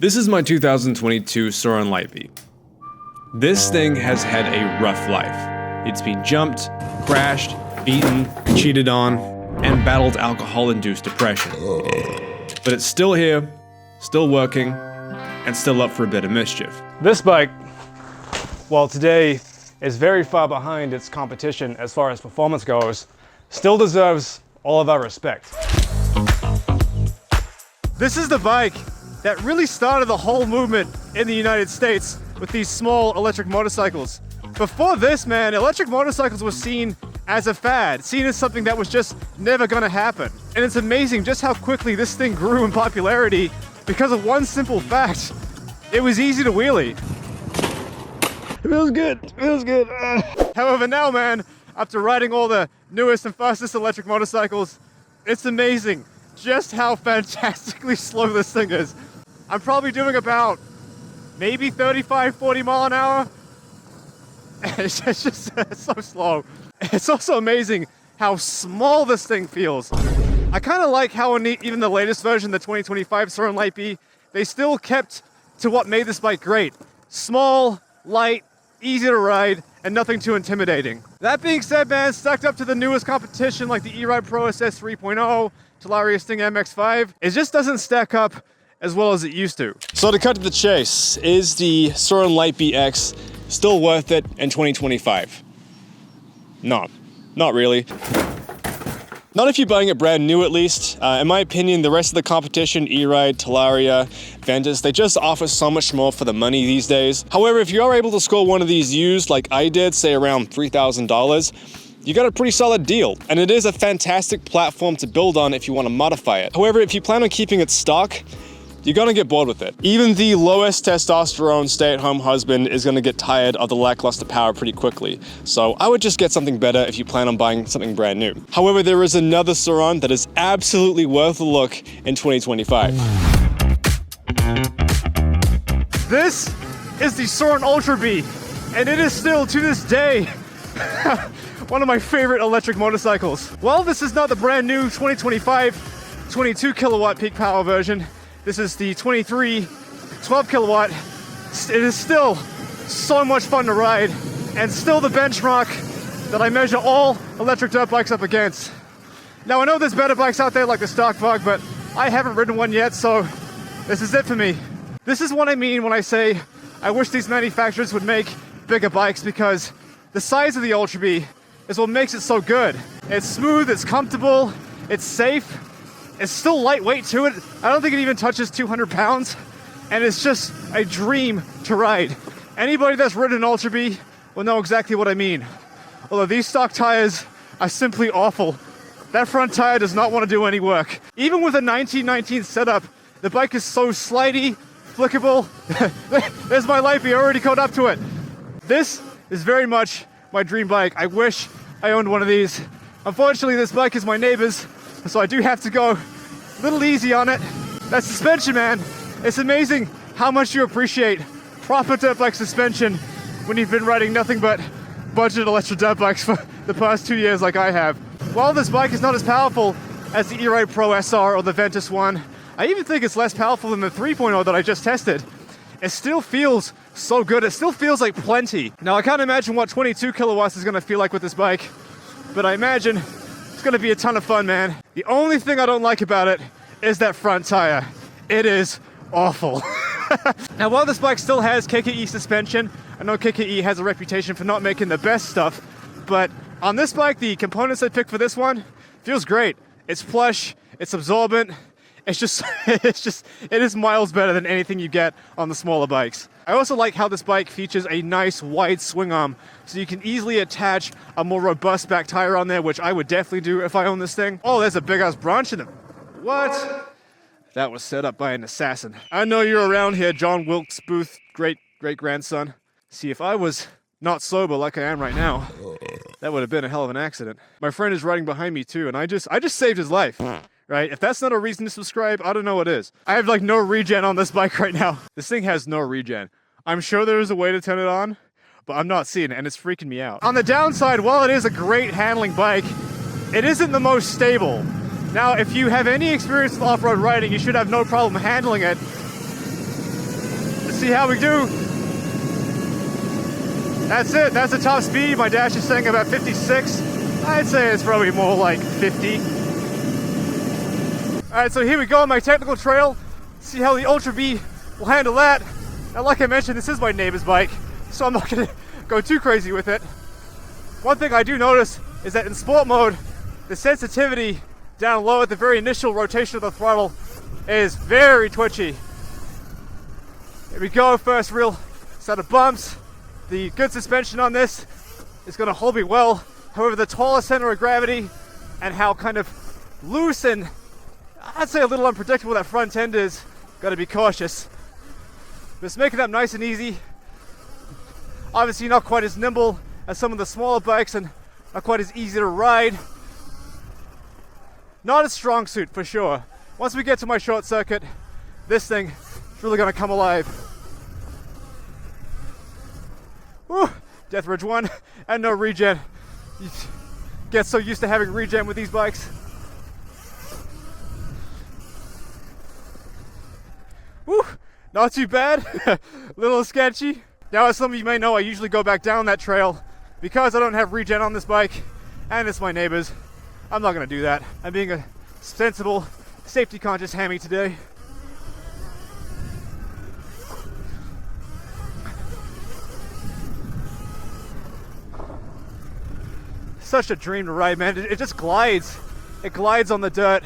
This is my 2022 Surron Lightbeat. This thing has had a rough life. It's been jumped, crashed, beaten, cheated on, and battled alcohol-induced depression. But it's still here, still working, and still up for a bit of mischief. This bike, while today is very far behind its competition as far as performance goes, still deserves all of our respect. This is the bike that really started the whole movement in the United States with these small electric motorcycles. Before this, man, electric motorcycles were seen as a fad, seen as something that was just never gonna happen. And it's amazing just how quickly this thing grew in popularity because of one simple fact. It was easy to wheelie. It feels good, it feels good. However, now, man, after riding all the newest and fastest electric motorcycles, it's amazing just how fantastically slow this thing is. I'm probably doing about maybe 35, 40 mile an hour. It's just it's so slow. It's also amazing how small this thing feels. I kind of like how in even the latest version, the 2025 Surron Lightbeat, they still kept to what made this bike great. Small, light, easy to ride, and nothing too intimidating. That being said, man, stacked up to the newest competition like the E-Ride Pro SS 3.0, Talaria Sting MX5, it just doesn't stack up as well as it used to. So to cut to the chase, is the Surron Lightbeat X still worth it in 2025? Not really. Not if you're buying it brand new, at least. In my opinion, the rest of the competition, E-Ride, Talaria, Ventus, they just offer so much more for the money these days. However, if you are able to score one of these used like I did, say around $3,000, you got a pretty solid deal. And it is a fantastic platform to build on if you want to modify it. However, if you plan on keeping it stock, you're gonna get bored with it. Even the lowest testosterone stay-at-home husband is gonna get tired of the lackluster power pretty quickly. So I would just get something better if you plan on buying something brand new. However, there is another Surron that is absolutely worth a look in 2025. This is the Surron Ultra B, and it is still, to this day, one of my favorite electric motorcycles. Well, this is not the brand new 2025 22 kilowatt peak power version. This is the 23 12 kilowatt. It is still so much fun to ride and still the benchmark that I measure all electric dirt bikes up against. Now I know there's better bikes out there like the Stock Bug, but I haven't ridden one yet, so this is it for me. This is what I mean when I say I wish these manufacturers would make bigger bikes, because the size of the Ultra B is what makes it so good. It's smooth, it's comfortable, it's safe. It's still lightweight to it. I don't think it even touches 200 pounds. And it's just a dream to ride. Anybody that's ridden an Ultra B will know exactly what I mean. Although these stock tires are simply awful. That front tire does not want to do any work. Even with a 1919 setup, the bike is so slidey, flickable. There's my Lightbeat already caught up to it. This is very much my dream bike. I wish I owned one of these. Unfortunately, this bike is my neighbor's, so I do have to go a little easy on it. That suspension, man, it's amazing how much you appreciate proper dirt bike suspension when you've been riding nothing but budget electric dirt bikes for the past 2 years like I have. While this bike is not as powerful as the E-Ride Pro SR or the Ventus one, I even think it's less powerful than the 3.0 that I just tested. It still feels so good. It still feels like plenty. Now, I can't imagine what 22 kilowatts is gonna feel like with this bike, but I imagine it's gonna be a ton of fun, man. The only thing I don't like about it is that front tire. It is awful. Now, while this bike still has KKE suspension, I know KKE has a reputation for not making the best stuff, but on this bike, the components I picked for this one feels great. It's plush, it's absorbent, it is miles better than anything you get on the smaller bikes. I also like how this bike features a nice wide swing arm, so you can easily attach a more robust back tire on there, which I would definitely do if I own this thing. Oh, there's a big ass branch in it. What? That was set up by an assassin. I know you're around here, John Wilkes Booth, great-grandson. See, if I was not sober like I am right now, that would have been a hell of an accident. My friend is riding behind me too, and I just saved his life. Right? If that's not a reason to subscribe, I don't know what is. I have like no regen on this bike right now. This thing has no regen. I'm sure there is a way to turn it on, but I'm not seeing it, and it's freaking me out. On the downside, while it is a great handling bike, it isn't the most stable. Now, if you have any experience with off-road riding, you should have no problem handling it. see how we do. That's it, that's the top speed. My dash is saying about 56. I'd say it's probably more like 50. All right, so here we go on my technical trail. See how the Ultra B will handle that. Now, like I mentioned, this is my neighbor's bike, so I'm not gonna go too crazy with it. One thing I do notice is that in sport mode, the sensitivity down low at the very initial rotation of the throttle is very twitchy. Here we go, first real set of bumps. The good suspension on this is gonna hold me well. However, the taller center of gravity and how kind of loose and I'd say a little unpredictable that front end is, gotta be cautious. Just making that nice and easy. Obviously not quite as nimble as some of the smaller bikes and not quite as easy to ride. Not a strong suit for sure. Once we get to my short circuit, this thing is really gonna come alive. Woo! Death Ridge 1 and no regen. You get so used to having regen with these bikes. Woo! Not too bad. Little sketchy. Now, as some of you may know, I usually go back down that trail. Because I don't have regen on this bike, and it's my neighbor's, I'm not gonna do that. I'm being a sensible, safety-conscious hammy today. Such a dream to ride, man. It just glides. It glides on the dirt.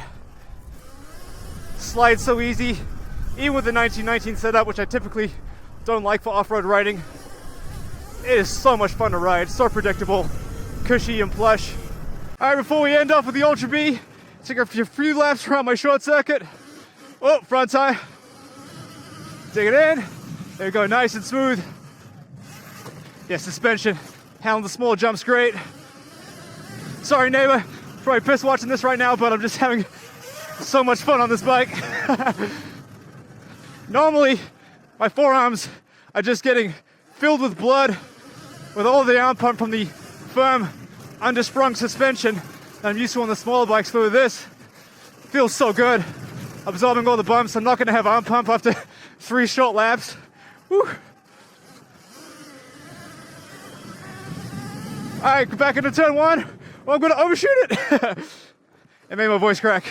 Slides so easy. Even with the 1919 setup, which I typically don't like for off-road riding. It is so much fun to ride, so predictable, cushy and plush. All right, before we end off with the Ultra B, take a few laps around my short circuit. Oh, front tire. Dig it in. There we go, nice and smooth. Yeah, suspension, handling the small jumps great. Sorry, neighbor, probably pissed watching this right now, but I'm just having so much fun on this bike. Normally, my forearms are just getting filled with blood with all the arm pump from the firm, undersprung suspension that I'm used to on the smaller bikes. Through this, feels so good. Absorbing all the bumps. I'm not going to have arm pump after 3 short laps. Woo. All right, back into turn 1. Well, I'm going to overshoot it. It made my voice crack.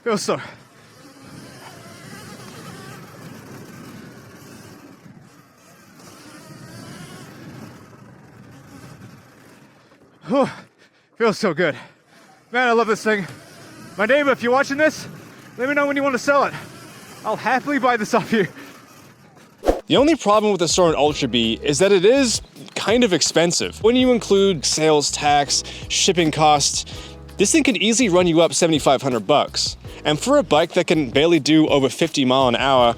Feels so. Oh, feels so good. Man, I love this thing. My neighbor, if you're watching this, let me know when you want to sell it. I'll happily buy this off you. The only problem with the Surron Ultra B is that it is kind of expensive. When you include sales tax, shipping costs, this thing can easily run you up $7,500. And for a bike that can barely do over 50 miles an hour,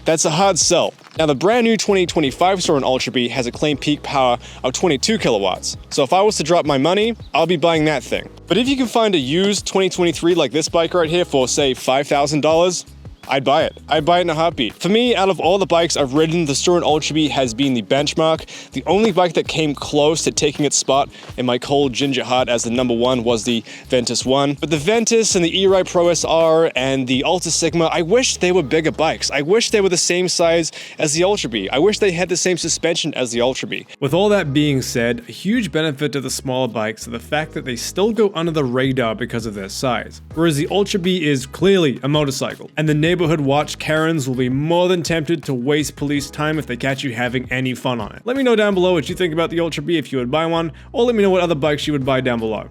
that's a hard sell. Now, the brand new 2025 Surron Ultra B has a claimed peak power of 22 kilowatts. So if I was to drop my money, I'll be buying that thing. But if you can find a used 2023 like this bike right here for, say, $5,000, I'd buy it. I'd buy it in a heartbeat. For me, out of all the bikes I've ridden, the Surron Ultra B has been the benchmark. The only bike that came close to taking its spot in my cold ginger heart as the #1 was the Ventus 1. But the Ventus and the E-Ride Pro SR and the Alta Sigma, I wish they were bigger bikes. I wish they were the same size as the Ultra B. I wish they had the same suspension as the Ultra B. With all that being said, a huge benefit to the smaller bikes is the fact that they still go under the radar because of their size. Whereas the Ultra B is clearly a motorcycle, and the neighborhood watch Karens will be more than tempted to waste police time if they catch you having any fun on it. Let me know down below what you think about the Ultra B if you would buy one, or let me know what other bikes you would buy down below.